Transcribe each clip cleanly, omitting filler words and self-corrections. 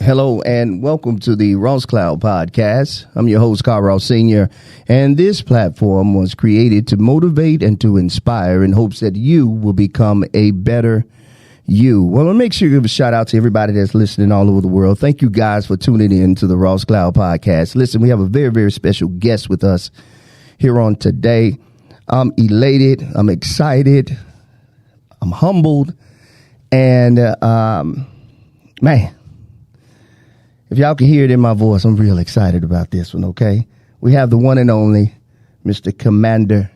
Hello and welcome to the Ross Cloud Podcast. I'm your host, Carl Ross Sr., and this platform was created to motivate and to inspire in hopes that you will become a better you. Well, I'll make sure to give a shout out to everybody that's listening all over the world. Thank you guys for tuning in to the Ross Cloud Podcast. Listen, we have a very, very special guest with us here on today. I'm elated. I'm excited. I'm humbled. And, man, if y'all can hear it in my voice, I'm real excited about this one, okay? We have the one and only Mr. Commander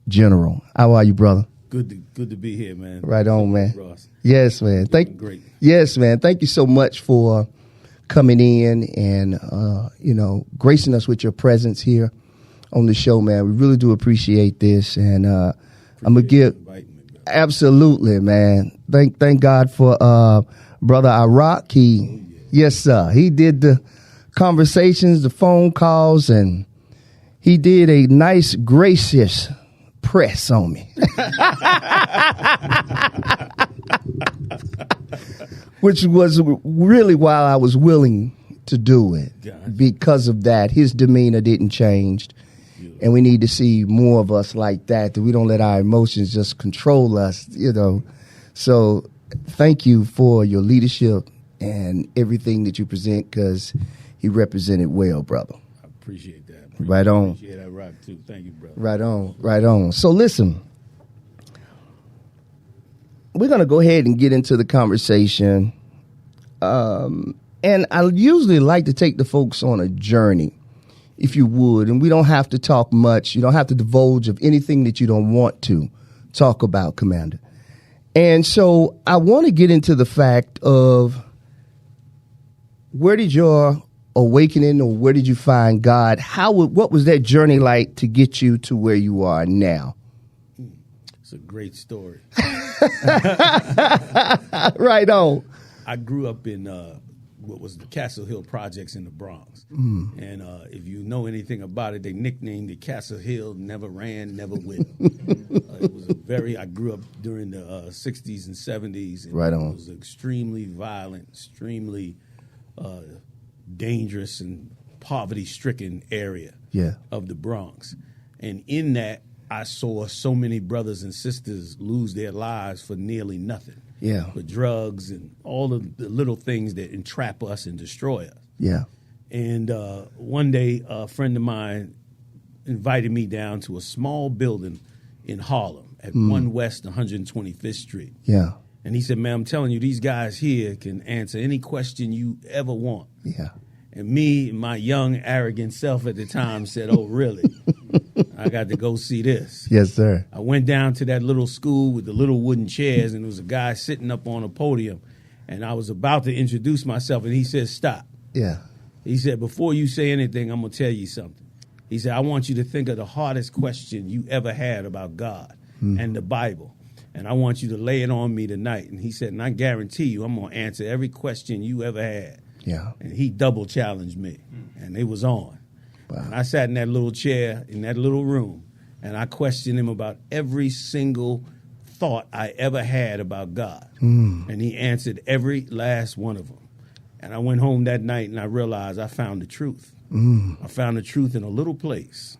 General. How are you, brother? Good to be here, man. Right on, man. Ross. Yes, man. Great. Yes, man. Thank you so much for coming in and, gracing us with your presence here on the show, man. We really do appreciate this. And I'm going to give... Absolutely, man. Thank God for Brother Iraq. Yes, sir. He did the conversations, the phone calls, and he did a nice, gracious press on me. Which was really why I was willing to do it. Gotcha. Because of that, his demeanor didn't change. And we need to see more of us like that we don't let our emotions just control us, So thank you for your leadership and everything that you present, because he represented well, brother. I appreciate that. Right on. Appreciate that, Rock, too. Thank you, brother. Right on. So listen, we're going to go ahead and get into the conversation. And I usually like to take the folks on a journey, if you would. And we don't have to talk much. You don't have to divulge of anything that you don't want to talk about, Commander. And so I want to get into the fact of, where did your awakening, or where did you find God? What was that journey like to get you to where you are now? It's a great story. Right on. I grew up in what was the Castle Hill Projects in the Bronx. And if you know anything about it, they nicknamed it Castle Hill Never Ran, Never Will. It was I grew up during the 60s and 70s. And right on. It was extremely violent, extremely dangerous and poverty-stricken area of the Bronx. And in that, I saw so many brothers and sisters lose their lives for nearly nothing. Yeah. For drugs and all of the little things that entrap us and destroy us. Yeah. And one day, a friend of mine invited me down to a small building in Harlem at 1 West 125th Street. Yeah. And he said, man, I'm telling you, these guys here can answer any question you ever want. Yeah. And me, my young, arrogant self at the time said, oh, really? I got to go see this. Yes, sir. I went down to that little school with the little wooden chairs, and there was a guy sitting up on a podium. And I was about to introduce myself, and he said, stop. Yeah. He said, before you say anything, I'm going to tell you something. He said, I want you to think of the hardest question you ever had about God and the Bible. And I want you to lay it on me tonight. And he said, and I guarantee you, I'm going to answer every question you ever had. Yeah. And he double challenged me, and it was on. Wow. And I sat in that little chair in that little room, and I questioned him about every single thought I ever had about God. And he answered every last one of them. And I went home that night, and I realized I found the truth. I found the truth in a little place.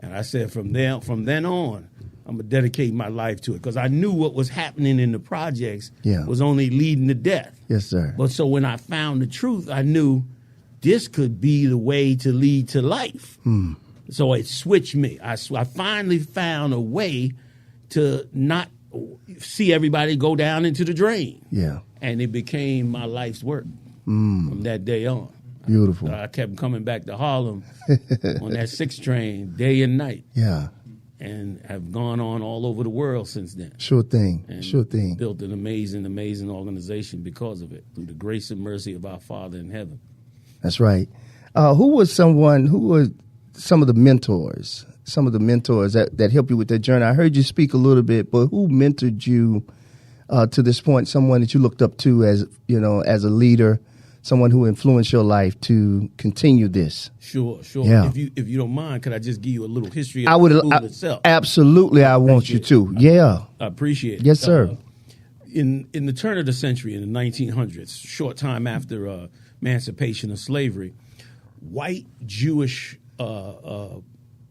And I said, from then on, I'm going to dedicate my life to it, because I knew what was happening in the projects was only leading to death. Yes, sir. But so when I found the truth, I knew this could be the way to lead to life. So it switched me. I finally found a way to not see everybody go down into the drain. Yeah. And it became my life's work from that day on. Beautiful. I kept coming back to Harlem on that 6 train day and night. Yeah. And have gone on all over the world since then. Sure thing. Built an amazing, amazing organization because of it, through the grace and mercy of our Father in heaven. That's right. Who were some of the mentors that helped you with that journey? I heard you speak a little bit, but who mentored you to this point? Someone that you looked up to as a leader, someone who influenced your life to continue this? Sure. Yeah. If you don't mind, could I just give you a little history of the school itself? Absolutely, I want you to. Yeah. I appreciate it. Yes, sir. in the turn of the century, in the 1900s, short time after emancipation of slavery, white Jewish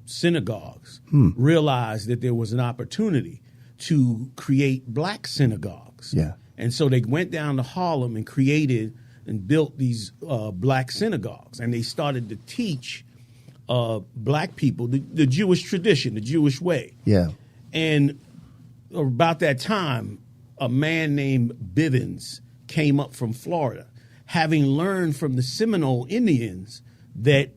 synagogues realized that there was an opportunity to create black synagogues. Yeah. And so they went down to Harlem and created and built these black synagogues. And they started to teach black people the Jewish tradition, the Jewish way. Yeah. And about that time, a man named Bivens came up from Florida, having learned from the Seminole Indians that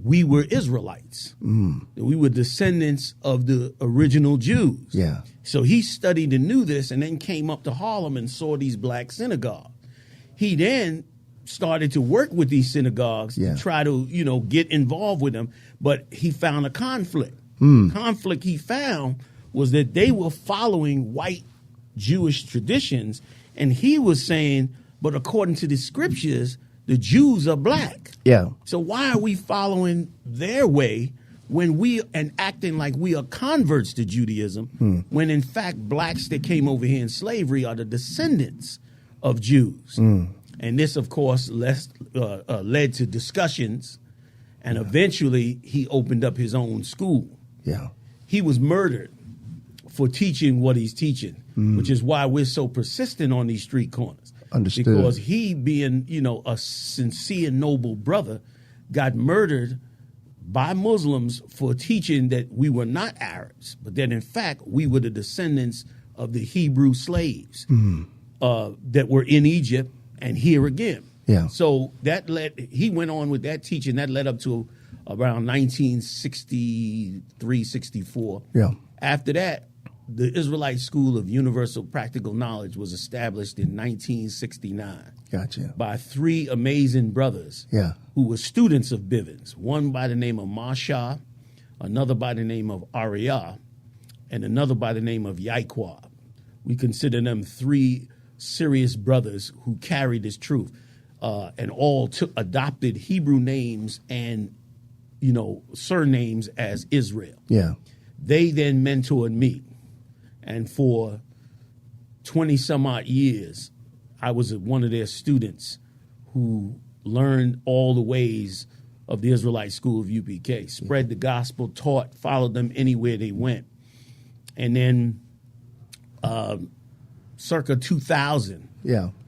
we were Israelites. We were descendants of the original Jews. Yeah. So he studied and knew this, and then came up to Harlem and saw these black synagogues. He then started to work with these synagogues to try to, get involved with them, but he found a conflict. The conflict he found was that they were following white Jewish traditions, and he was saying, but according to the scriptures, the Jews are black. Yeah. So why are we following their way and acting like we are converts to Judaism, when in fact blacks that came over here in slavery are the descendants of Jews? And this, of course, led to discussions, and eventually he opened up his own school. Yeah. He was murdered for teaching what he's teaching, which is why we're so persistent on these street corners. Understood. Because he, being, a sincere, noble brother, got murdered by Muslims for teaching that we were not Arabs, but that in fact we were the descendants of the Hebrew slaves that were in Egypt and here again. Yeah. So he went on with that teaching. That led up to around 1963, 64. Yeah. After that, the Israelite School of Universal Practical Knowledge was established in 1969. Gotcha. By three amazing brothers who were students of Bivens, one by the name of Masha, another by the name of Ariyah, and another by the name of Yaiqua. We consider them three serious brothers who carried this truth, and all adopted Hebrew names and, surnames as Israel. Yeah. They then mentored me. And for 20 some odd years, I was one of their students who learned all the ways of the Israelite School of UPK, spread the gospel, taught, followed them anywhere they went. And then circa 2000,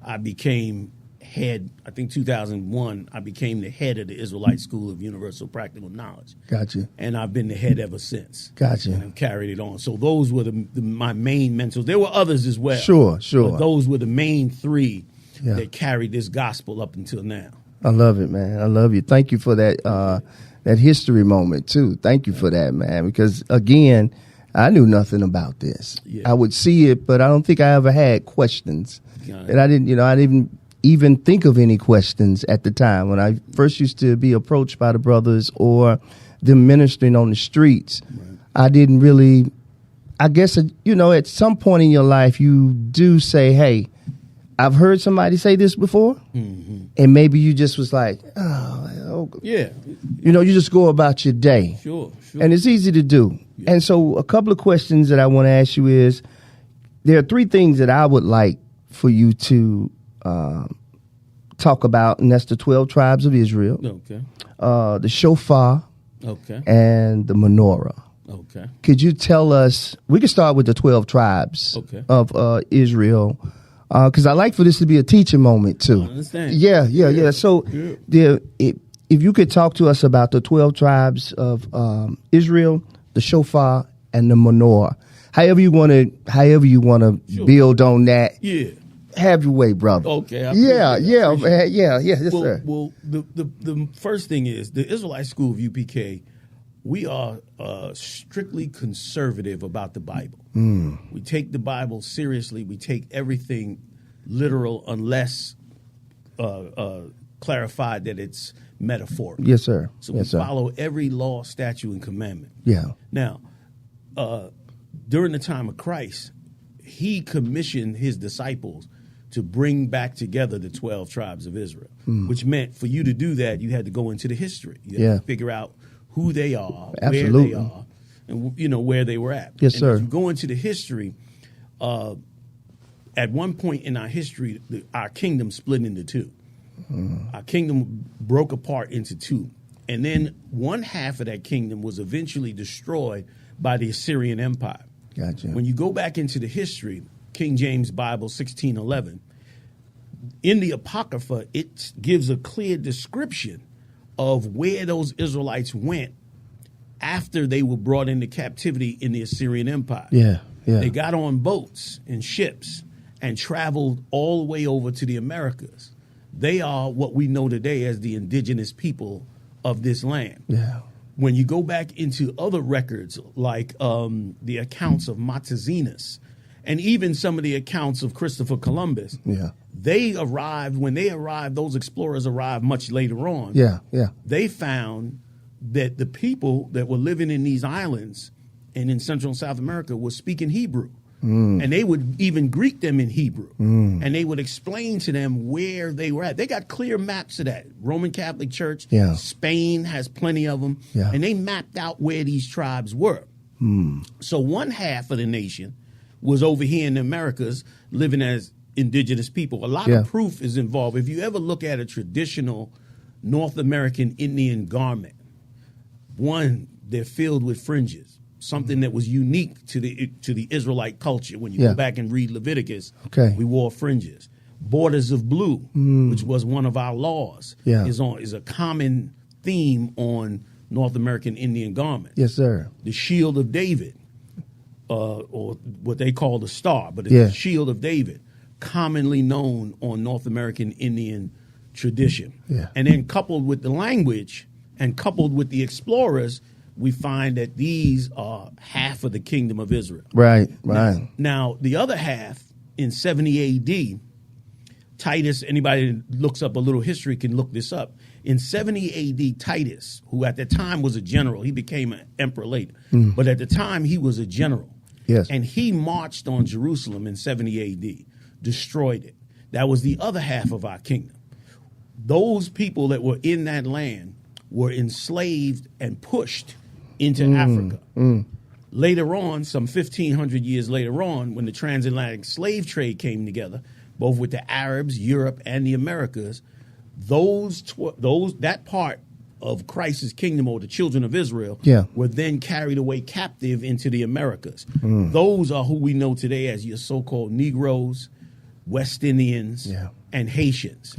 I became head, I think 2001, I became the head of the Israelite School of Universal Practical Knowledge. Gotcha. And I've been the head ever since. Gotcha. And I've carried it on. So those were my main mentors. There were others as well. Sure. But those were the main three that carried this gospel up until now. I love it, man. I love you. Thank you for that history moment, too. Thank you for that, man. Because, again, I knew nothing about this. I would see it, but I don't think I ever had questions. And I didn't even think of any questions at the time. When I first used to be approached by the brothers or them ministering on the streets, I didn't really, I guess, at some point in your life, you do say, hey, I've heard somebody say this before. And maybe you just was like, oh. Yeah. You just go about your day. Sure. And it's easy to do. Yeah. And so a couple of questions that I want to ask you is, there are three things that I would like for you to talk about, and that's the 12 tribes of Israel, the shofar, and the menorah. Okay. Could you tell us, we can start with the 12 tribes of Israel, because I like for this to be a teaching moment too. I understand. Yeah. So if you could talk to us about the 12 tribes of Israel, the shofar, and the menorah, however you want to build on that. Yeah. Have your way, brother. Okay. Yeah. Yes, sir. Well, the first thing is the Israelite School of UPK. We are strictly conservative about the Bible. We take the Bible seriously. We take everything literal unless clarified that it's metaphorical. Yes, sir. So we follow every law, statute, and commandment. Yeah. Now, during the time of Christ, he commissioned his disciples to bring back together the 12 tribes of Israel, which meant for you to do that, you had to go into the history. You had to figure out who they are, where they are, and where they were at. Yes, and sir. If you go into the history, at one point in our history, our kingdom split into two. Our kingdom broke apart into two. And then one half of that kingdom was eventually destroyed by the Assyrian Empire. Gotcha. When you go back into the history, King James Bible 1611, in the Apocrypha, it gives a clear description of where those Israelites went after they were brought into captivity in the Assyrian Empire. Yeah. They got on boats and ships and traveled all the way over to the Americas. They are what we know today as the indigenous people of this land. Yeah. When you go back into other records, like the accounts of Matazinus, and even some of the accounts of Christopher Columbus, when they arrived, those explorers arrived much later on. They found that the people that were living in these islands and in Central and South America were speaking Hebrew. And they would even greet them in Hebrew. And they would explain to them where they were at. They got clear maps of that. Roman Catholic Church, Spain has plenty of them. And they mapped out where these tribes were. So one half of the nation was over here in the Americas living as indigenous people. A lot of proof is involved. If you ever look at a traditional North American Indian garment, one, they're filled with fringes. Something that was unique to the Israelite culture. When you go back and read Leviticus, we wore fringes. Borders of blue, which was one of our laws, is a common theme on North American Indian garments. Yes, sir. The shield of David, or what they call the star, but it's the shield of David, commonly known on North American Indian tradition. And then coupled with the language and coupled with the explorers, we find that these are half of the kingdom of Israel. Right. Now, the other half in 70 A.D., Titus, anybody that looks up a little history can look this up. In 70 A.D., Titus, who at the time was a general, he became an emperor later, but at the time he was a general. And he marched on Jerusalem in 70 A.D., destroyed it. That was the other half of our kingdom. Those people that were in that land were enslaved and pushed into Africa. Later on, some 1,500 years later on, when the transatlantic slave trade came together, both with the Arabs, Europe, and the Americas, that part of Christ's kingdom, or the children of Israel, were then carried away captive into the Americas. Those are who we know today as your so-called Negroes, West Indians, and Haitians.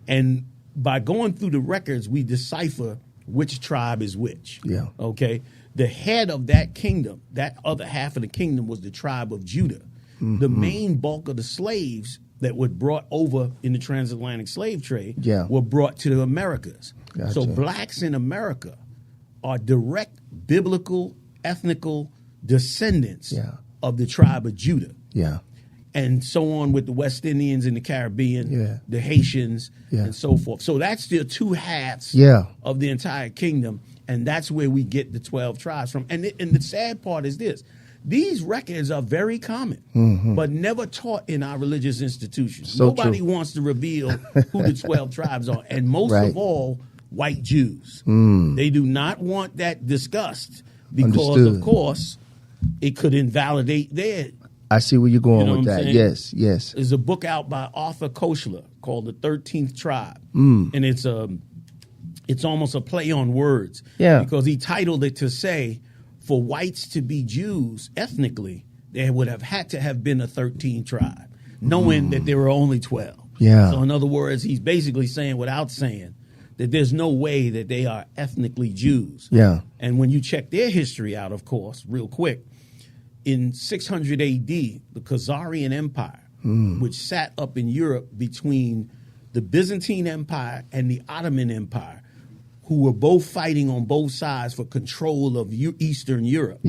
And by going through the records, we decipher which tribe is which. Okay. The head of that kingdom, that other half of the kingdom, was the tribe of Judah. The main bulk of the slaves that were brought over in the transatlantic slave trade were brought to the Americas. So blacks in America are direct biblical, ethnical descendants of the tribe of Judah. And so on with the West Indians in the Caribbean, the Haitians, and so forth. So that's the two halves of the entire kingdom, and that's where we get the 12 tribes from. And the sad part is this. These records are very common, but never taught in our religious institutions. So Nobody true. wants to reveal who the 12 tribes are, and most of all, white Jews. They do not want that discussed because, of course, it could invalidate their... I see where you're going with that. Saying? Yes. There's a book out by Arthur Koestler called The 13th Tribe. And it's almost a play on words. Because he titled it to say, for whites to be Jews ethnically, there would have had to have been a 13th tribe, knowing that there were only 12. So in other words, he's basically saying, without saying, that there's no way that they are ethnically Jews. And when you check their history out, of course, real quick, in 600 A.D., the Khazarian Empire, which sat up in Europe between the Byzantine Empire and the Ottoman Empire, who were both fighting on both sides for control of Eastern Europe.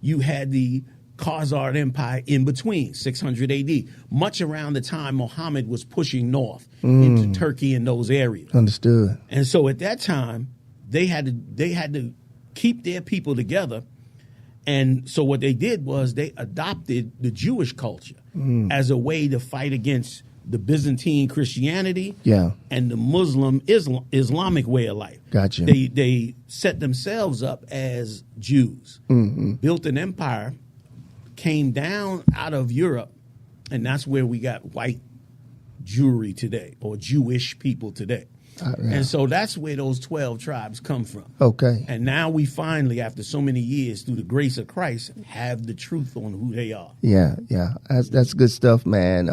You had the Khazar Empire in between, 600 A.D., much around the time Muhammad was pushing north into Turkey and those areas. Understood. And so at that time, they had to keep their people together. And so what they did was they adopted the Jewish culture as a way to fight against the Byzantine Christianity and the Muslim Islamic way of life. Gotcha. They set themselves up as Jews, built an empire, came down out of Europe And that's where we got white Jewry today, or Jewish people today. And so that's where those 12 tribes come from. Okay. And now we finally, after so many years, through the grace of Christ, have the truth on who they are. Yeah. That's good stuff, man.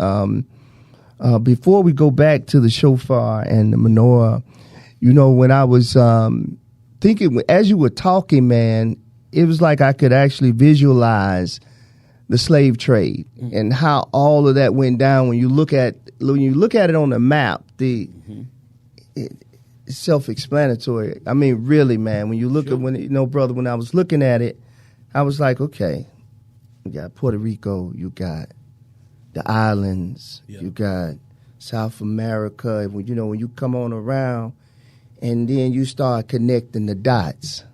Before we go back to the shofar and the menorah, when I was thinking, as you were talking, man, it was like I could actually visualize the slave trade and how all of that went down. When you look at it on the map, it's self-explanatory. I mean, really, man, when you look at brother, when I was looking at it, I was like, okay, you got Puerto Rico, you got the islands, you got South America. When you come on around, and then you start connecting the dots.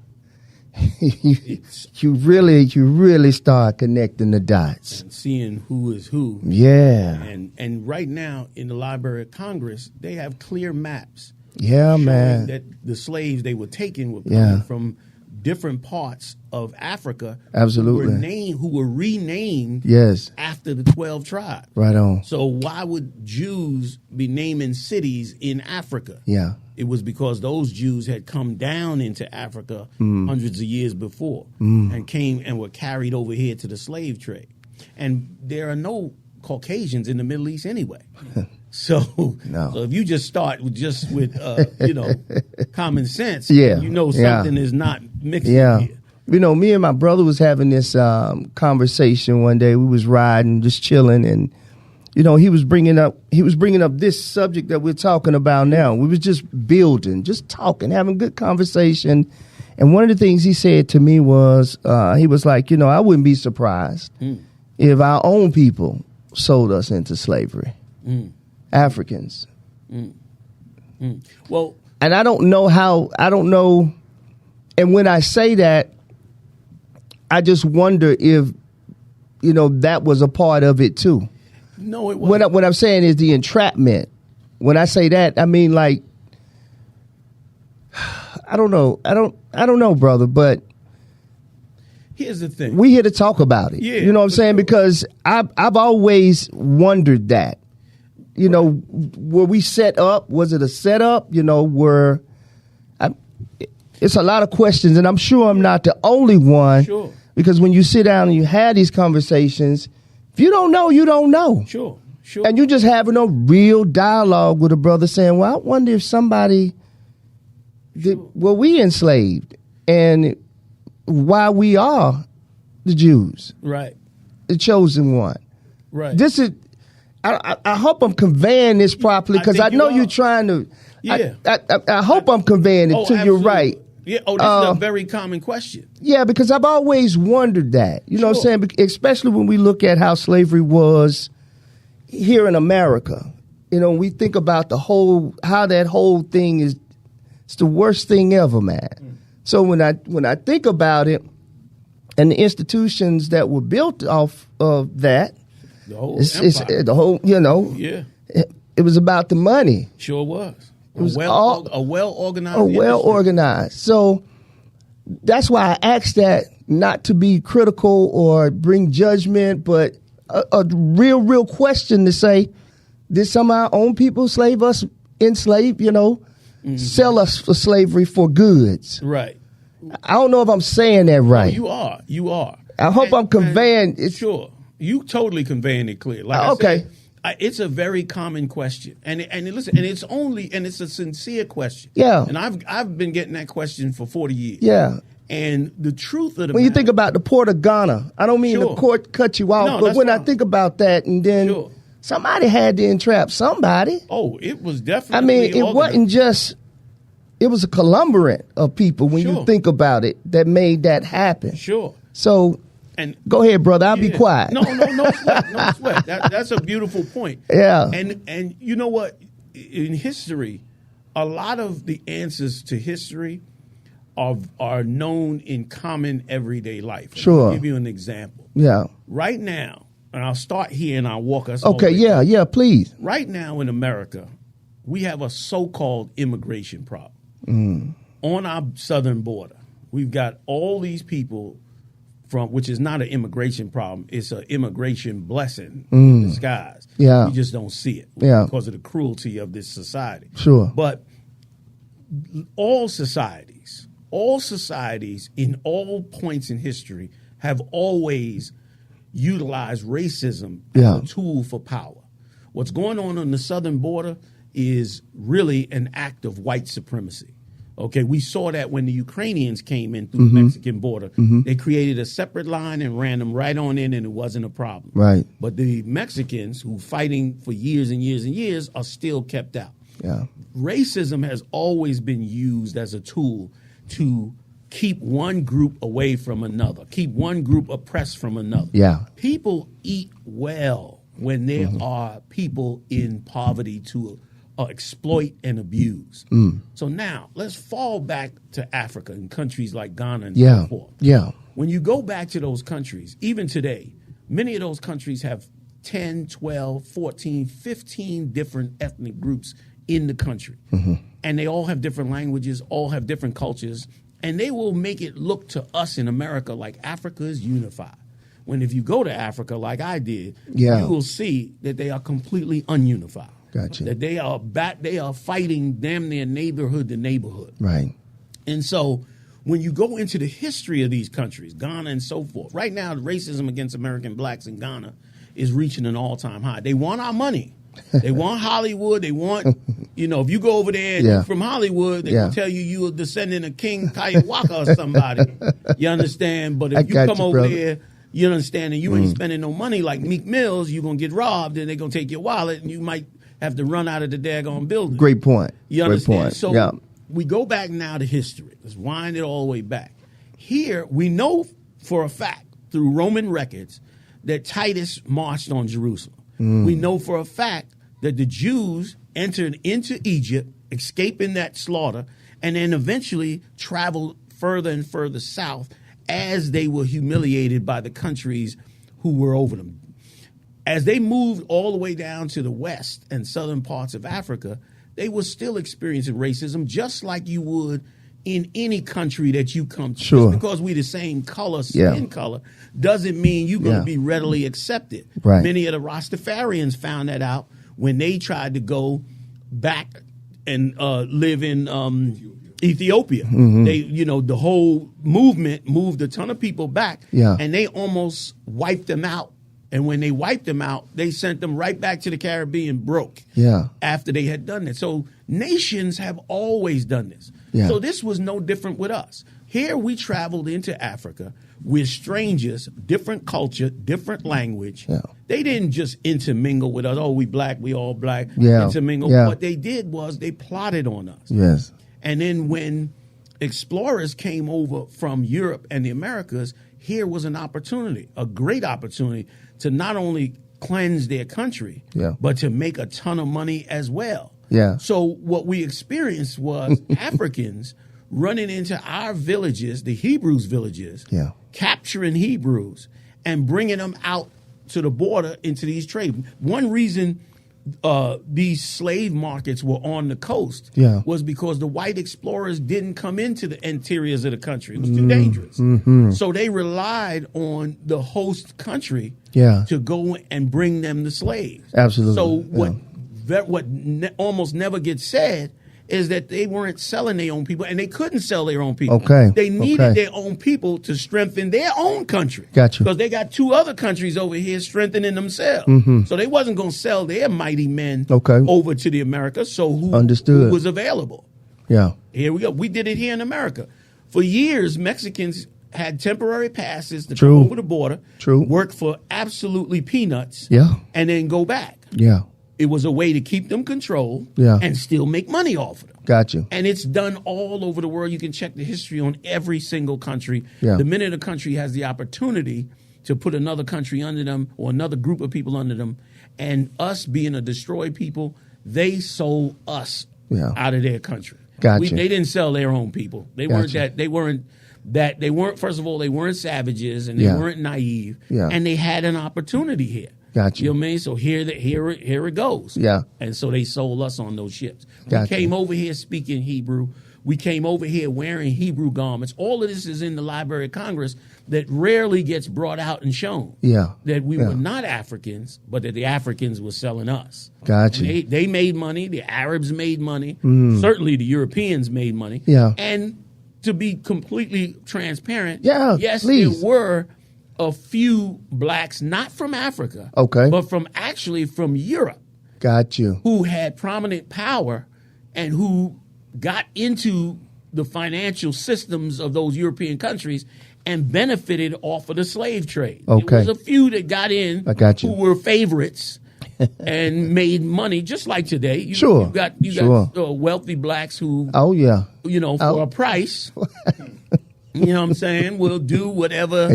you really start connecting the dots and seeing who is who. Yeah. And right now in the Library of Congress, they have clear maps. Yeah, man. That the slaves they were taking were coming from different parts of Africa. Absolutely. Who were renamed after the 12 tribes. Right on. So why would Jews be naming cities in Africa? Yeah. It was because those Jews had come down into Africa hundreds of years before and came and were carried over here to the slave trade. And there are no Caucasians in the Middle East anyway. So if you just start with common sense, something is not mixing here. Me and my brother was having this conversation one day. We was riding, just chilling, and he was bringing up this subject that we're talking about now. We was just building, just talking, having good conversation. And one of the things he said to me was, he was like, I wouldn't be surprised if our own people sold us into slavery. Africans. Well, and I don't know. And when I say that, I just wonder if, that was a part of it too. No, it wasn't. What I'm saying is the entrapment. When I say that, I mean, like, I don't know. I don't know, brother, but here's the thing. We here to talk about it. Yeah, you know what I'm saying? Sure. Because I've always wondered that. Were we set up? Was it a setup? It's a lot of questions, and I'm sure I'm not the only one. Sure. Because when you sit down and you have these conversations, if you don't know, you don't know. Sure. And you just having a real dialogue with a brother saying, well, I wonder if somebody, were we enslaved? And why we are the Jews. Right. The chosen one. Right. This is, I hope I'm conveying this properly, because I know you're trying to. Yeah. I hope I'm conveying it to you right. Yeah. Oh, this is a very common question. Yeah, because I've always wondered that. You know what I'm saying? Especially when we look at how slavery was here in America. We think about how that whole thing is. It's the worst thing ever, man. So when I think about it, and the institutions that were built off of that, the whole empire. The whole, Yeah. It was about the money. Sure was. It was a well-organized. Well-organized. So that's why I asked that, not to be critical or bring judgment, but a real question to say, did some of our own people enslave, sell us for slavery for goods? Right. I don't know if I'm saying that right. Oh, you are. I hope I'm conveying it. Sure. You totally conveying it clear. Like I said, it's a very common question, and listen, and it's a sincere question. Yeah. And I've been getting that question for 40 years. Yeah. And the truth of the when you think about the port of Ghana, I don't mean to cut you off, but when I think about that, and then somebody had to entrap somebody. Oh, it was definitely. I mean, it wasn't just. It was a conglomerate of people when you think about it that made that happen. Sure. So. And go ahead, brother. I'll be quiet. No sweat. No sweat. That's a beautiful point. Yeah. And you know what? In history, a lot of the answers to history are known in common everyday life. Sure. I'll give you an example. Yeah. Right now, and I'll start here and I'll walk us. Okay. Yeah. Please. Right now in America, we have a so-called immigration problem on our southern border. We've got all these people from, which is not an immigration problem. It's an immigration blessing in disguise. Yeah. You just don't see it because of the cruelty of this society. Sure. But all societies in all points in history have always utilized racism as a tool for power. What's going on the southern border is really an act of white supremacy. Okay, we saw that when the Ukrainians came in through the Mexican border. They created a separate line and ran them right on in, and it wasn't a problem. Right. But the Mexicans, who fighting for years and years and years, are still kept out. Yeah. Racism has always been used as a tool to keep one group away from another, keep one group oppressed from another. Yeah. People eat well when there are people in poverty to exploit and abuse. So now let's fall back to Africa and countries like Ghana and so forth. Yeah. When you go back to those countries, even today, many of those countries have 10, 12, 14, 15 different ethnic groups in the country. And they all have different languages, all have different cultures, and they will make it look to us in America like Africa is unified. When if you go to Africa like I did, you will see that they are completely ununified. Gotcha. That they are fighting damn near neighborhood to neighborhood. Right. And so when you go into the history of these countries, Ghana and so forth, right now the racism against American blacks in Ghana is reaching an all-time high. They want our money. They want Hollywood. They want, if you go over there from Hollywood, they will tell you are descendant of King Kayawaka or somebody. You understand? But if you come over there, you understand, and you ain't spending no money like Meek Mills, you're going to get robbed and they're going to take your wallet and you might have to run out of the daggone building. Great point. You understand? Great point. So we go back now to history. Let's wind it all the way back. Here, we know for a fact through Roman records that Titus marched on Jerusalem. We know for a fact that the Jews entered into Egypt, escaping that slaughter, and then eventually traveled further and further south as they were humiliated by the countries who were over them. As they moved all the way down to the west and southern parts of Africa, they were still experiencing racism just like you would in any country that you come to. Sure. Just because we the same color, skin color, doesn't mean you're going to be readily accepted. Right. Many of the Rastafarians found that out when they tried to go back and live in Ethiopia. They, the whole movement moved a ton of people back, and they almost wiped them out. And when they wiped them out, they sent them right back to the Caribbean broke after they had done it. So nations have always done this. So this was no different with us. Here we traveled into Africa with strangers, different culture, different language. They didn't just intermingle with us. Oh, we black, we all black. Intermingle. What they did was they plotted on us. And then when explorers came over from Europe and the Americas, here was an opportunity, a great opportunity to not only cleanse their country, but to make a ton of money as well. So what we experienced was Africans running into our villages, the Hebrews' villages, capturing Hebrews and bringing them out to the border into these trade. One reason these slave markets were on the coast was because the white explorers didn't come into the interiors of the country. It was too dangerous. So they relied on the host country to go and bring them the slaves. Absolutely. So what almost never gets said is that they weren't selling their own people, and they couldn't sell their own people. They needed their own people to strengthen their own country. Because they got two other countries over here strengthening themselves. So they wasn't going to sell their mighty men over to the Americas. So who was available? Here we go. We did it here in America. For years, Mexicans had temporary passes to come over the border, work for absolutely peanuts, and then go back. It was a way to keep them controlled and still make money off of them. And it's done all over the world. You can check the history on every single country. The minute a country has the opportunity to put another country under them or another group of people under them, and us being a destroyed people, they sold us out of their country. They didn't sell their own people. They weren't that. They weren't. First of all, they weren't savages and they weren't naive, and they had an opportunity here. Gotcha. You know what I mean? So here it goes. Yeah. And so they sold us on those ships. Gotcha. We came over here speaking Hebrew. We came over here wearing Hebrew garments. All of this is in the Library of Congress that rarely gets brought out and shown. Yeah. That we were not Africans, but that the Africans were selling us. Gotcha. And they made money. The Arabs made money. Certainly the Europeans made money. Yeah. And to be completely transparent, yes, please. There were a few blacks, not from Africa, but from Europe. Got you. Who had prominent power and who got into the financial systems of those European countries and benefited off of the slave trade. There was a few that got in who were favorites and made money, just like today. You got wealthy blacks who, for a price, you know what I'm saying, will do whatever,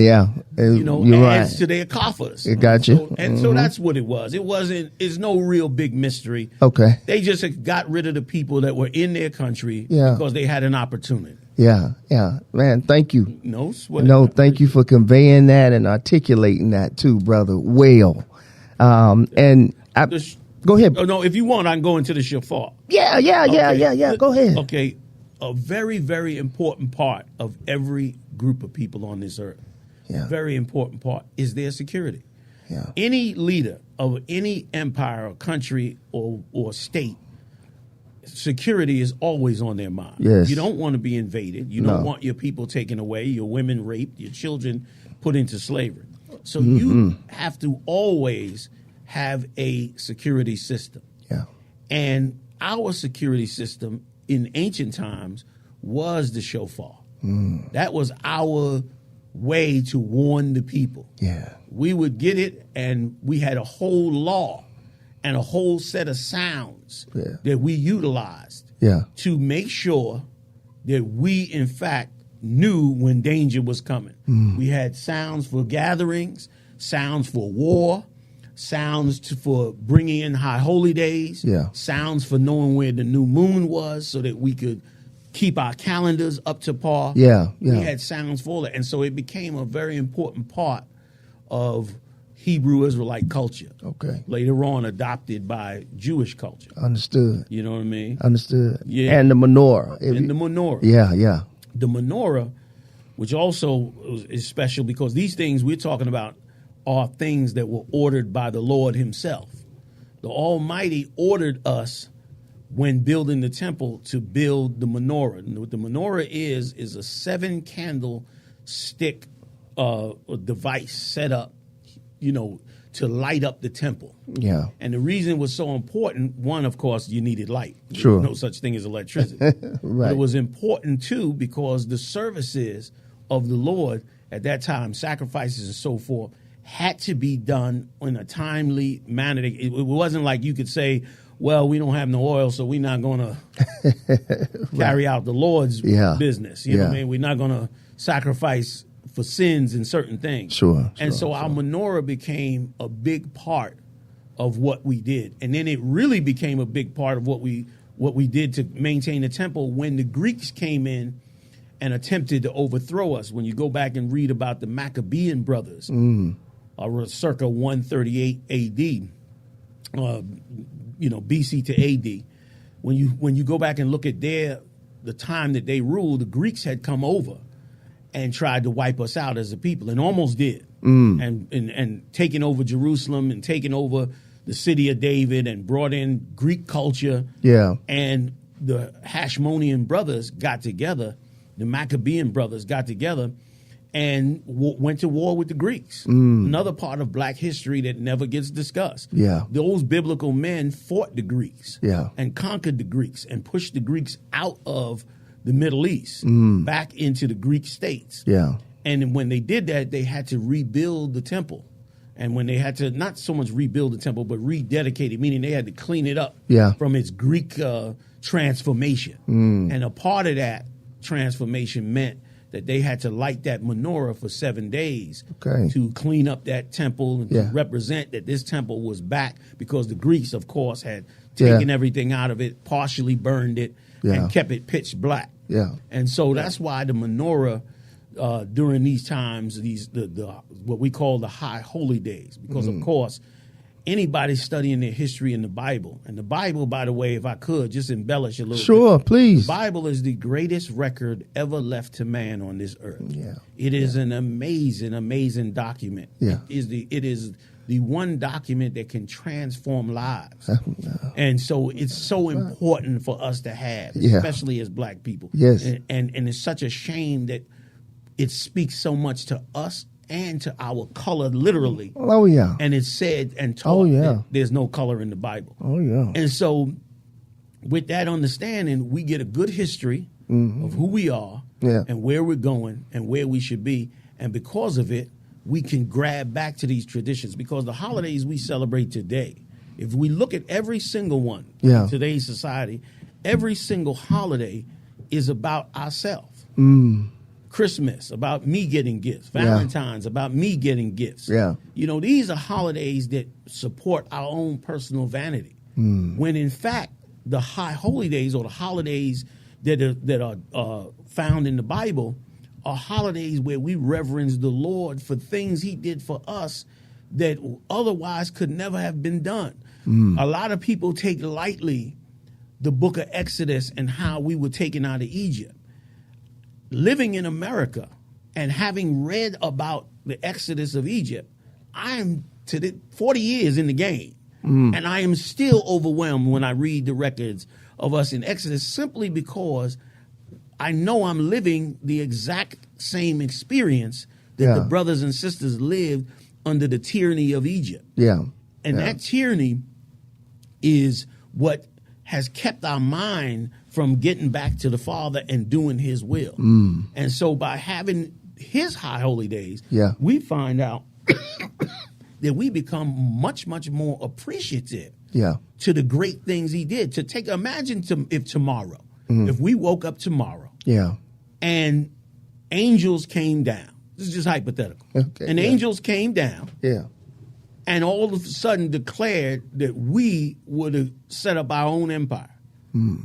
adds to their coffers. Got you. So that's what it was. It's no real big mystery. Okay. They just got rid of the people that were in their country because they had an opportunity. Yeah. Man, thank you. No sweat. No, thank you for conveying that and articulating that too, brother. Well. Go ahead. Oh, no, if you want, I can go into the shofar. Yeah. Go ahead. Okay. A very, very important part of every group of people on this earth, very important part, is their security. Yeah. Any leader of any empire or country or state, security is always on their mind. Yes. You don't want to be invaded. You don't want your people taken away, your women raped, your children put into slavery. So you have to always have a security system. Yeah. And our security system in ancient times was the shofar. That was our way to warn the people. Yeah. We would get it, and we had a whole law and a whole set of sounds that we utilized to make sure that we, in fact, knew when danger was coming. We had sounds for gatherings, sounds for war, sounds for bringing in high holy days, sounds for knowing where the new moon was so that we could keep our calendars up to par. We had sounds for that. And so it became a very important part of Hebrew Israelite culture. Okay. Later on adopted by Jewish culture. Understood. You know what I mean? Understood. Yeah. And the menorah. And the menorah. Yeah. The menorah, which also is special because these things we're talking about are things that were ordered by the Lord himself. The Almighty ordered us when building the temple to build the menorah. And what the menorah is a 7-candle stick device set up, to light up the temple. Yeah. And the reason it was so important, one, of course, you needed light. Sure. There's no such thing as electricity. Right. But it was important, too, because the services of the Lord at that time, sacrifices and so forth, had to be done in a timely manner. It wasn't like you could say, well, we don't have no oil, so we're not going to carry out the Lord's business. You know what I mean? We're not going to sacrifice for sins and certain things. Sure. And so our menorah became a big part of what we did. And then it really became a big part of what we did to maintain the temple when the Greeks came in and attempted to overthrow us. When you go back and read about the Maccabean brothers, circa 138 AD, BC to AD, when you go back and look at the time that they ruled, the Greeks had come over and tried to wipe us out as a people, and almost did, and taking over Jerusalem and taking over the city of David and brought in Greek culture. Yeah, and the Hashmonean brothers got together, the Maccabean brothers got together, and went to war with the Greeks. Another part of black history that never gets discussed. Yeah, those biblical men fought the Greeks. Yeah, and conquered the Greeks and pushed the Greeks out of the Middle East, back into the Greek states. Yeah. And when they did that, they had to rebuild the temple. And when they had to not so much rebuild the temple, but rededicate it, meaning they had to clean it up from its Greek transformation. And a part of that transformation meant that they had to light that menorah for 7 days to clean up that temple and to represent that this temple was back, because the Greeks, of course, had taken everything out of it, partially burned it, and kept it pitch black. Yeah. And so that's why the menorah during these times, the what we call the high holy days, because of course anybody studying their history in the Bible, and the Bible, by the way, if I could just embellish a little sure, bit, please. The Bible is the greatest record ever left to man on this earth. Yeah. It is an amazing, amazing document. Yeah. It is the one document that can transform lives. And so it's so important for us to have, especially as black people. Yes. And it's such a shame that it speaks so much to us and to our color, literally. Oh, yeah. And it's said and taught that there's no color in the Bible. Oh, yeah. And so with that understanding, we get a good history of who we are and where we're going and where we should be. And because of it, we can grab back to these traditions, because the holidays we celebrate today, if we look at every single one in today's society, every single holiday is about ourselves. Christmas, about me getting gifts. Valentine's, about me getting gifts. Yeah. You know, these are holidays that support our own personal vanity. When in fact, the high holy days, or the holidays that are found in the Bible, are holidays where we reverence the Lord for things he did for us that otherwise could never have been done. A lot of people take lightly the book of Exodus and how we were taken out of Egypt. Living in America and having read about the Exodus of Egypt, I'm 40 years in the game, and I am still overwhelmed when I read the records of us in Exodus, simply because I know I'm living the exact same experience that the brothers and sisters lived under the tyranny of Egypt. And that tyranny is what has kept our mind from getting back to the Father and doing his will. And so by having his high holy days, we find out that we become much, much more appreciative to the great things he did. Imagine if tomorrow, if we woke up tomorrow and angels came down. This is just hypothetical. And angels came down and all of a sudden declared that we would have set up our own empire.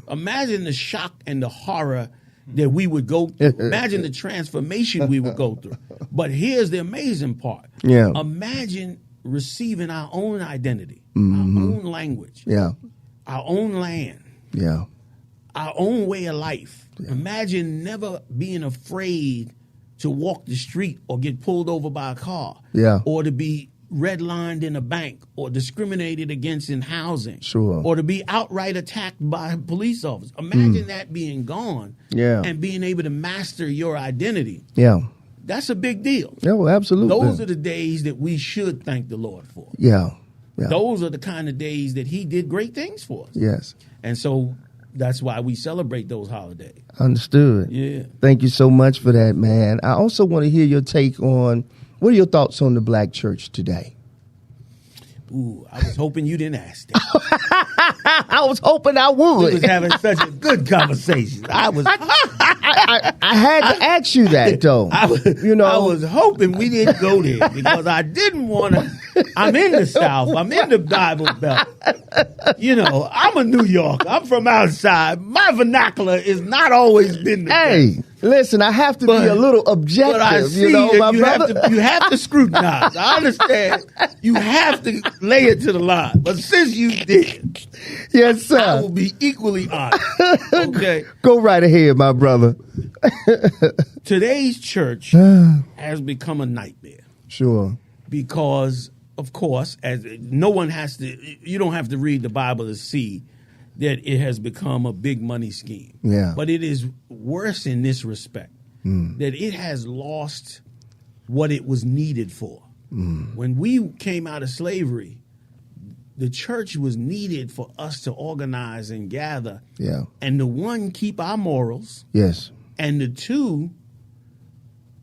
Imagine the shock and the horror that we would go through. Imagine the transformation we would go through. But here's the amazing part. Imagine receiving our own identity, our own language, our own land, our own way of life. Imagine never being afraid to walk the street or get pulled over by a car, or to be redlined in a bank, or discriminated against in housing, or to be outright attacked by a police officer. Imagine that being gone and being able to master your identity. That's a big deal. Well, absolutely. Those are the days that we should thank the Lord for. Those are the kind of days that he did great things for us. And so that's why we celebrate those holidays. Understood. Thank you so much for that, man. I also want to hear your take on, what are your thoughts on the black church today? Ooh, I was hoping you didn't ask that. I was hoping I would. We was having such a good conversation. I had to ask you that, though. I was hoping we didn't go there, because I didn't want to. I'm in the South. I'm in the Bible Belt. I'm a New Yorker. I'm from outside. My vernacular has not always been the best. Listen, I have to be a little objective. But I see you have to scrutinize. I understand. You have to lay it to the line. But since you did, yes, sir, I will be equally honest. Okay, go right ahead, my brother. Today's church has become a nightmare. Sure, because of course, as no one has to. You don't have to read the Bible to see that it has become a big money scheme. But it is worse in this respect, that it has lost what it was needed for. When we came out of slavery, the church was needed for us to organize and gather. And the one, keep our morals. And the two,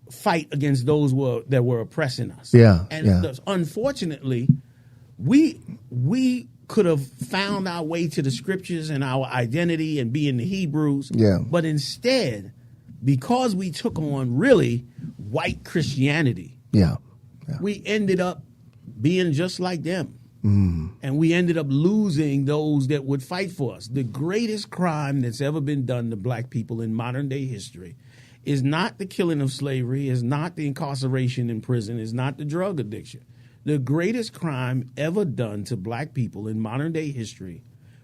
fight against those that were oppressing us. Unfortunately, we could have found our way to the scriptures and our identity and being the Hebrews. But instead, because we took on really white Christianity, we ended up being just like them. And we ended up losing those that would fight for us. The greatest crime that's ever been done to black people in modern day history is not the killing of slavery, is not the incarceration in prison, is not the drug addiction. The greatest crime ever done to black people in modern day history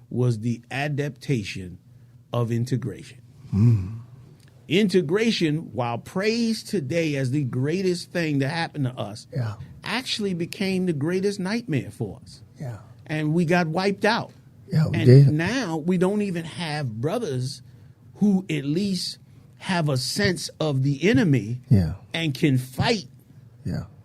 was the adaptation of integration. Integration, while praised today as the greatest thing that happened to us, actually became the greatest nightmare for us. And we got wiped out. Now we don't even have brothers who at least have a sense of the enemy and can fight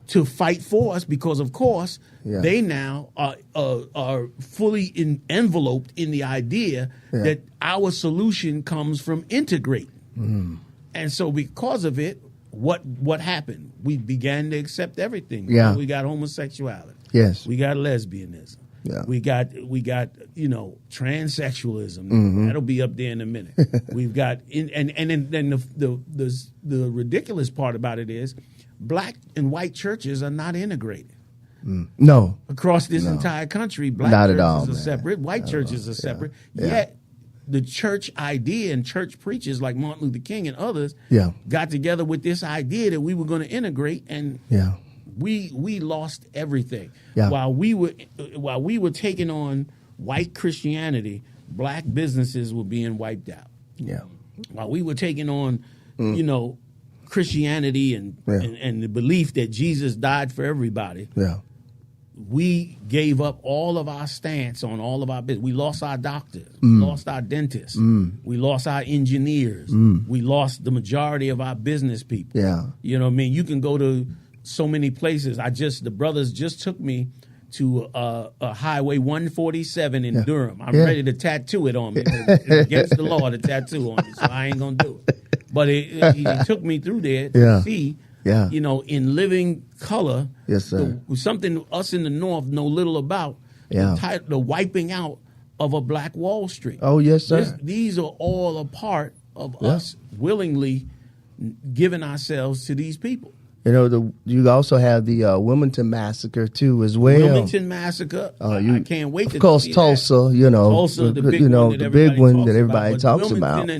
to fight for us, because of course they now are fully enveloped in the idea that our solution comes from integrating. And so because of it, what happened? We began to accept everything. We got homosexuality. We got lesbianism. We got transsexualism. That'll be up there in a minute. We've got and then the ridiculous part about it is black and white churches are not integrated. No. Across this entire country, black not churches at all, are separate, white churches are separate. Yet the church idea and church preachers like Martin Luther King and others got together with this idea that we were going to integrate, and we lost everything. While we were taking on white Christianity, black businesses were being wiped out. While we were taking on, Christianity and the belief that Jesus died for everybody, we gave up all of our stance on all of our business. We lost our doctors, we lost our dentists, we lost our engineers, we lost the majority of our business people. You know what I mean? You can go to so many places. The brothers just took me to a Highway 147 in Durham. I'm ready to tattoo it on me. It's against the law to tattoo on me, so I ain't gonna do it. But he took me through there to see, in living color, something us in the North know little about, the wiping out of a black Wall Street. Oh, yes, sir. These are all a part of us willingly giving ourselves to these people. You also have the Wilmington Massacre too, as well. Wilmington Massacre. I can't wait to see that. Of course, Tulsa. Tulsa, the big one that everybody talks about.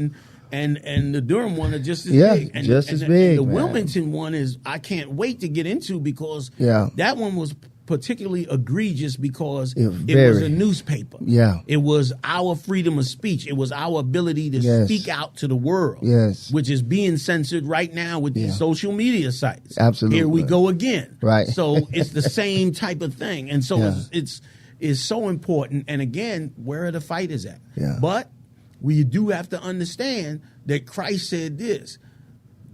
And the Durham one are just as big. And, just as big. The Wilmington one is I can't wait to get into, because that one was particularly egregious because it was a newspaper. It was our freedom of speech. It was our ability to speak out to the world, which is being censored right now with these social media sites. Absolutely. Here we go again. Right. So it's the same type of thing. And so it's so important. And again, where are the fighters at? But we do have to understand that Christ said this: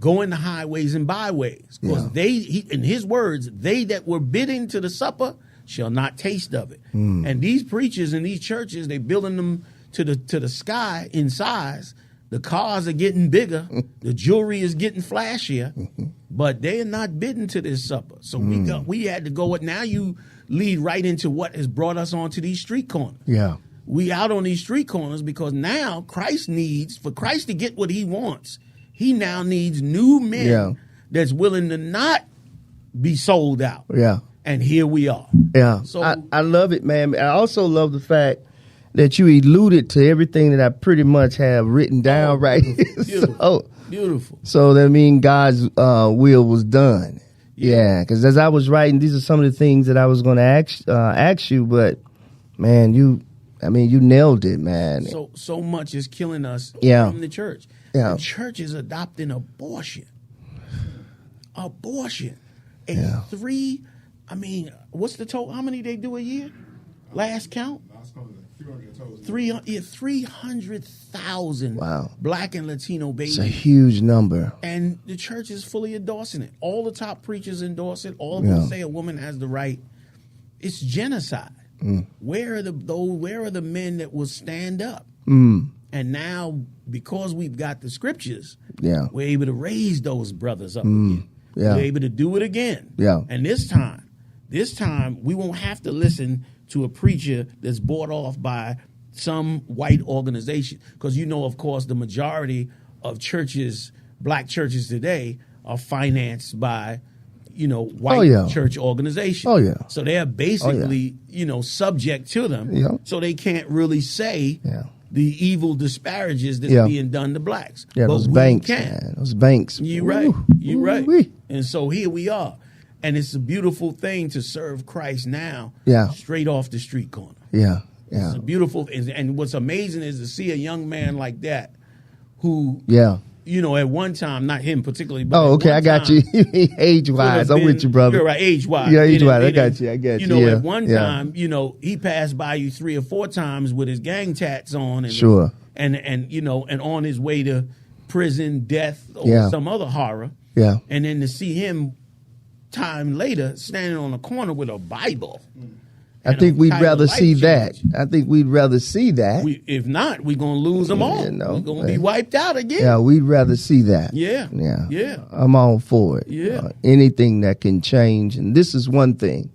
go in the highways and byways, because in his words, they that were bidden to the supper shall not taste of it. And these preachers in these churches, they building them to the sky in size. The cars are getting bigger, the jewelry is getting flashier, but they are not bidden to this supper. So we had to go. Now you lead right into what has brought us onto these street corners. We out on these street corners because now for Christ to get what he wants, he now needs new men that's willing to not be sold out. And here we are. So I love it, man. I also love the fact that you alluded to everything that I pretty much have written down right here. Beautiful. So that means God's will was done. Because as I was writing, these are some of the things that I was going to ask you, but man, you nailed it, man. So much is killing us from the church. The church is adopting abortion. What's the total? How many they do a year? Last count? 300,000 black and Latino babies. It's a huge number. And the church is fully endorsing it. All the top preachers endorse it. All of them say a woman has the right. It's genocide. Where are the men that will stand up? And now, because we've got the scriptures, we're able to raise those brothers up again. We're able to do it again. And this time we won't have to listen to a preacher that's bought off by some white organization. Because of course, the majority of churches, black churches today, are financed by white church organizations. So they're basically, subject to them. So they can't really say the evil disparages that's being done to blacks. But those banks, man. Those banks. You're right. You're right. And so here we are. And it's a beautiful thing to serve Christ now, straight off the street corner. Yeah. It's a beautiful, and what's amazing is to see a young man like that who, you know, at one time, not him particularly, but I got you. Age-wise, I'm with you, brother. You're right, age-wise. Yeah, age-wise, I got you. You know, at one time, you know, he passed by you 3 or 4 times with his gang tats on. And and you know, and on his way to prison, death, or some other horror. Yeah. And then to see him time later standing on the corner with a Bible. I think we'd rather see that. I think we'd rather see that. If not, we're going to lose them all. We're going to be wiped out again. Yeah, we'd rather see that. Yeah. I'm all for it. Yeah. Anything that can change. And this is one thing.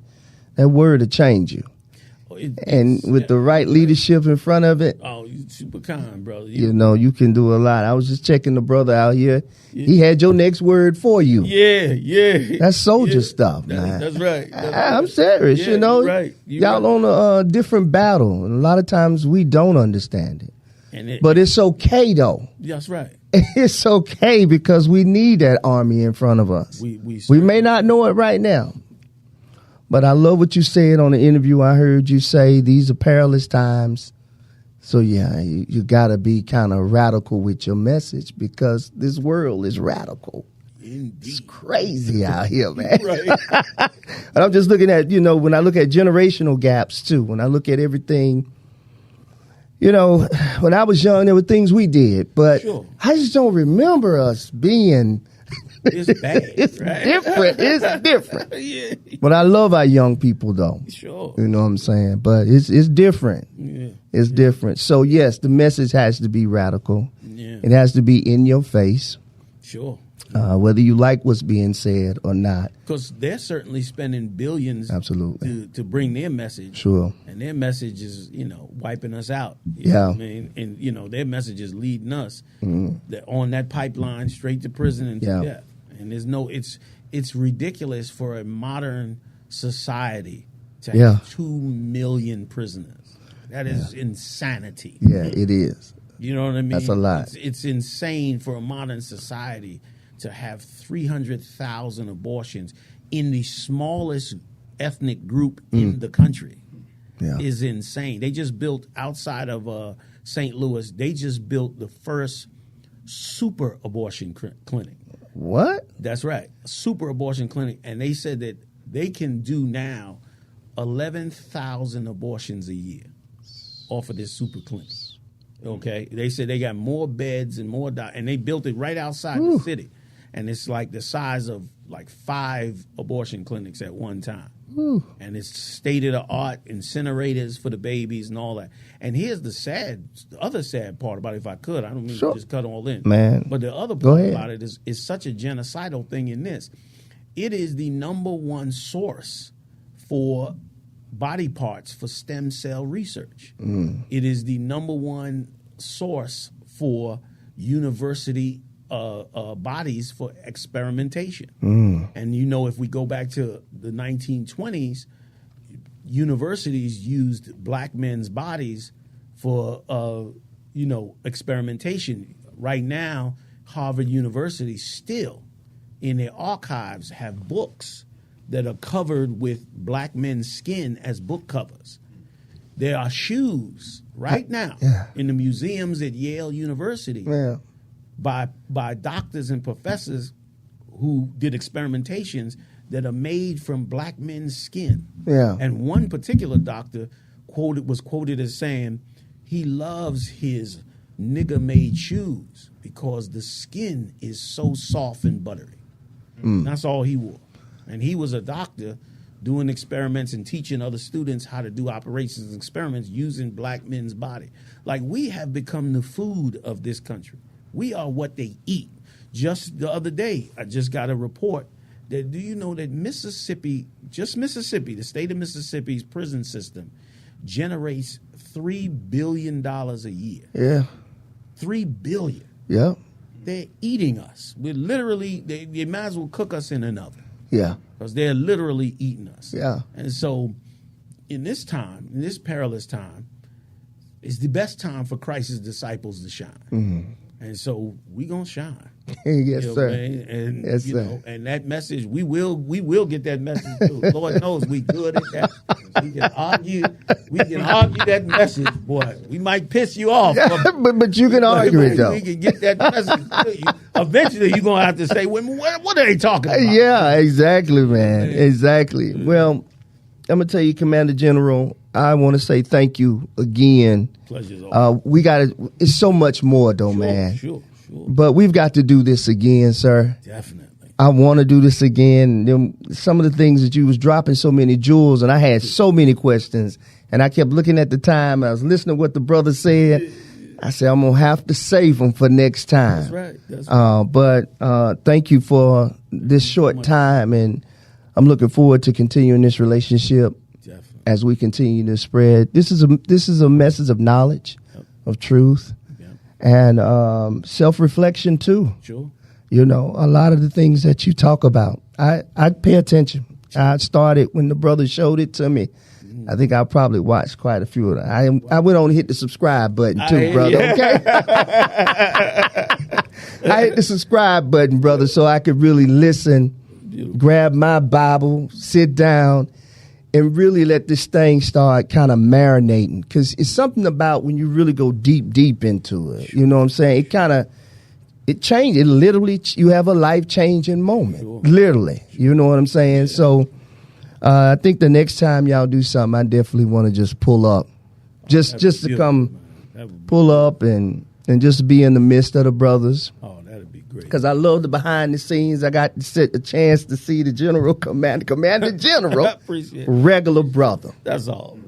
That word will change you. And with the right leadership in front of it. Oh, you're super kind, brother. You know, you can do a lot. I was just checking the brother out here. Yeah. He had your next word for you. Yeah. That's soldier stuff, man. That's right. I'm serious, you know. Y'all on a different battle. And a lot of times we don't understand it. But it's okay, though. That's right. It's okay because we need that army in front of us. We may not know it right now. But I love what you said on the interview. I heard you say these are perilous times. So, yeah, you got to be kind of radical with your message because this world is radical. Indeed. It's crazy out here, man. And I'm just looking at, you know, when I look at generational gaps, too, when I look at everything, you know, when I was young, there were things we did. But I just don't remember us being... It's bad. It's different. It's different. But I love our young people, though. Sure. You know what I'm saying? But it's different. Yeah. It's different. So, yes, the message has to be radical. Yeah. It has to be in your face. Sure. Whether you like what's being said or not. Because they're certainly spending billions to bring their message. Sure. And their message is, you know, wiping us out. You know what I mean? And, you know, their message is leading us on that pipeline straight to prison and to death. And there's it's ridiculous for a modern society to have 2 million prisoners. That is insanity. Yeah, it is. You know what I mean? That's a lot. It's insane for a modern society to have 300,000 abortions in the smallest ethnic group in the country. Is insane. They just built outside of St. Louis, they just built the first super abortion clinic. What? That's right. A super abortion clinic. And they said that they can do now 11,000 abortions a year off of this super clinic. Okay? They said they got more beds and more and they built it right outside the city. And it's like the size of like 5 abortion clinics at one time. And it's state-of-the-art incinerators for the babies and all that. And here's the other sad part about it, if I could. I don't mean to just cut all in. Man. But the other part about it is such a genocidal thing in this. It is the number one source for body parts for stem cell research. It is the number one source for university bodies for experimentation. And, you know, if we go back to the 1920s, universities used black men's bodies for, you know, experimentation. Right now, Harvard University still in their archives have books that are covered with black men's skin as book covers. There are shoes right now in the museums at Yale University by doctors and professors who did experimentations that are made from black men's skin. And one particular doctor was quoted as saying he loves his nigger-made shoes because the skin is so soft and buttery. That's all he wore. And he was a doctor doing experiments and teaching other students how to do operations and experiments using black men's body. Like, we have become the food of this country. We are what they eat. Just the other day, I just got a report that, do you know that Mississippi, the state of Mississippi's prison system generates $3 billion a year. $3 billion. They're eating us. We're literally, they might as well cook us in an oven. Because they're literally eating us. And so in this time, in this perilous time, it's the best time for Christ's disciples to shine. And so we gonna shine. Yes, sir. And yes, sir. And that message, we will get that message too. Lord knows we good at that. We can argue that message, boy. We might piss you off, but you can argue it though. We can get that message to you. Eventually, you're gonna have to say, "What are they talking about?" Yeah, exactly, man. Exactly. Well, I'm gonna tell you, Commander General, I want to say thank you again. Pleasure's all. We got it. It's so much more, though, man. Sure. But we've got to do this again, sir. Definitely. I want to do this again. Some of the things that you was dropping so many jewels, and I had so many questions, and I kept looking at the time. I was listening to what the brother said. I said, I'm going to have to save them for next time. That's right. But thank you for this short time, and I'm looking forward to continuing this relationship. Definitely. As we continue to spread. This is a message of knowledge, of truth, and self-reflection too. Sure. You know, a lot of the things that you talk about, I pay attention. I started when the brother showed it to me. I think I probably watched quite a few of them. I went on and hit the subscribe button too, brother. Okay. I hit the subscribe button, brother, so I could really listen, grab my Bible, sit down, and really let this thing start kind of marinating. Because it's something about when you really go deep into it. You know what I'm saying? It changed. It literally, you have a life-changing moment. Sure. Literally. You know what I'm saying? Yeah. So I think the next time y'all do something, I definitely want to just pull up. Just to come pull up and just be in the midst of the brothers. Oh, that'd be great. Because I love the behind the scenes. I got a chance to see the General Commander General, appreciate it. Regular brother. That's all.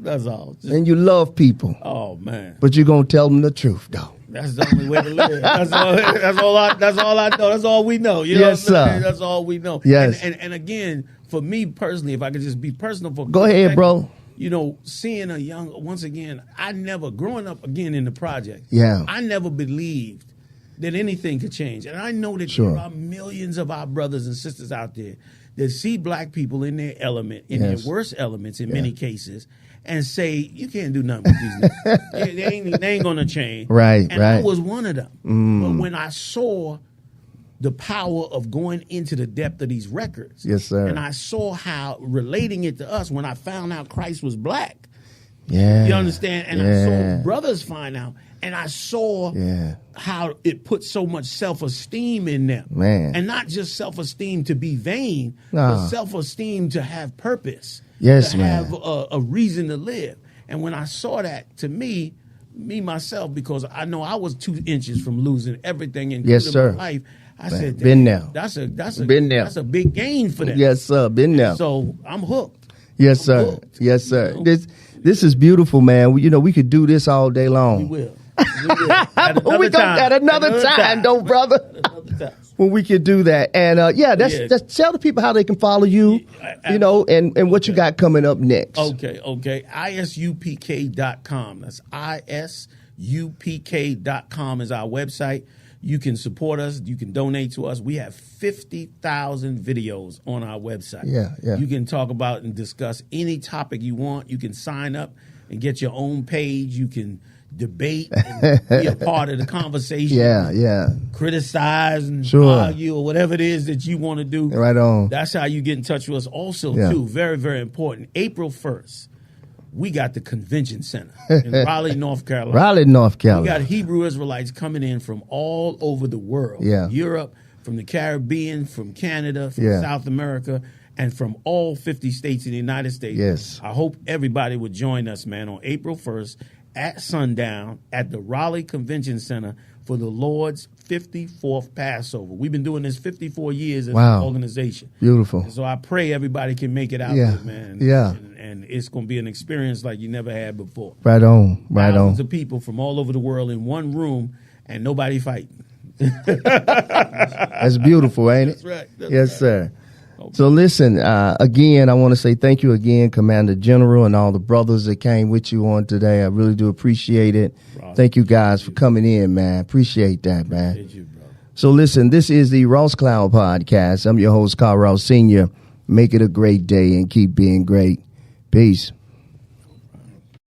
And you love people. Oh, man. But you're going to tell them the truth, though. That's the only way to live. That's all I know. That's all we know. You know yes, what I'm sir. That's all we know. Yes. And again, for me personally, if I could just be personal for go ahead, bro. You know, seeing a young, once again, growing up again in the project, I never believed that anything could change. And I know that there are millions of our brothers and sisters out there that see black people in their element, in their worst elements in many cases, and say, you can't do nothing with these niggas. They ain't going to change. Right. I was one of them. But when I saw the power of going into the depth of these records, yes, sir, and I saw how relating it to us when I found out Christ was black. Yeah. You understand? And I saw brothers find out, and I saw how it put so much self-esteem in them. Man. And not just self-esteem to be vain, but self-esteem to have purpose. Yes, to man. have a reason to live. And when I saw that, to me myself, because I know I was 2 inches from losing everything in my life, I said, been there. That's a big gain for them. Yes, sir. Been there. So I'm hooked. Yes, sir. Hooked. Yes, sir. You know? This is beautiful, man. We could do this all day long. We will. At another time, though, brother. When we could do that. And just tell the people how they can follow you, you know, and what you got coming up next. Okay. ISUPK.com. That's ISUPK.com is our website. You can support us. You can donate to us. We have 50,000 videos on our website. Yeah. You can talk about and discuss any topic you want. You can sign up and get your own page. You can debate and be a part of the conversation. Yeah. Criticize and argue or whatever it is that you want to do. Right on. That's how you get in touch with us. Also, too, very, very important, April 1st, we got the Convention Center in Raleigh, North Carolina. We got Hebrew Israelites coming in from all over the world. Yeah. Europe, from the Caribbean, from Canada, from South America, and from all 50 states in the United States. Yes. I hope everybody would join us, man, on April 1st at sundown at the Raleigh Convention Center for the Lord's 54th Passover. We've been doing this 54 years as an organization. Beautiful. And so I pray everybody can make it out there, man. And it's going to be an experience like you never had before. Right on. Thousands of people from all over the world in one room and nobody fighting. That's beautiful, ain't it? That's right. Yes, sir. Okay. So listen, again, I want to say thank you again, Commander General, and all the brothers that came with you on today. I really do appreciate it. Thank you guys for coming in, man. Appreciate that, man. Appreciate you, bro. So listen, this is the Ross Cloud Podcast. I'm your host, Carl Ross Sr. Make it a great day and keep being great. Peace.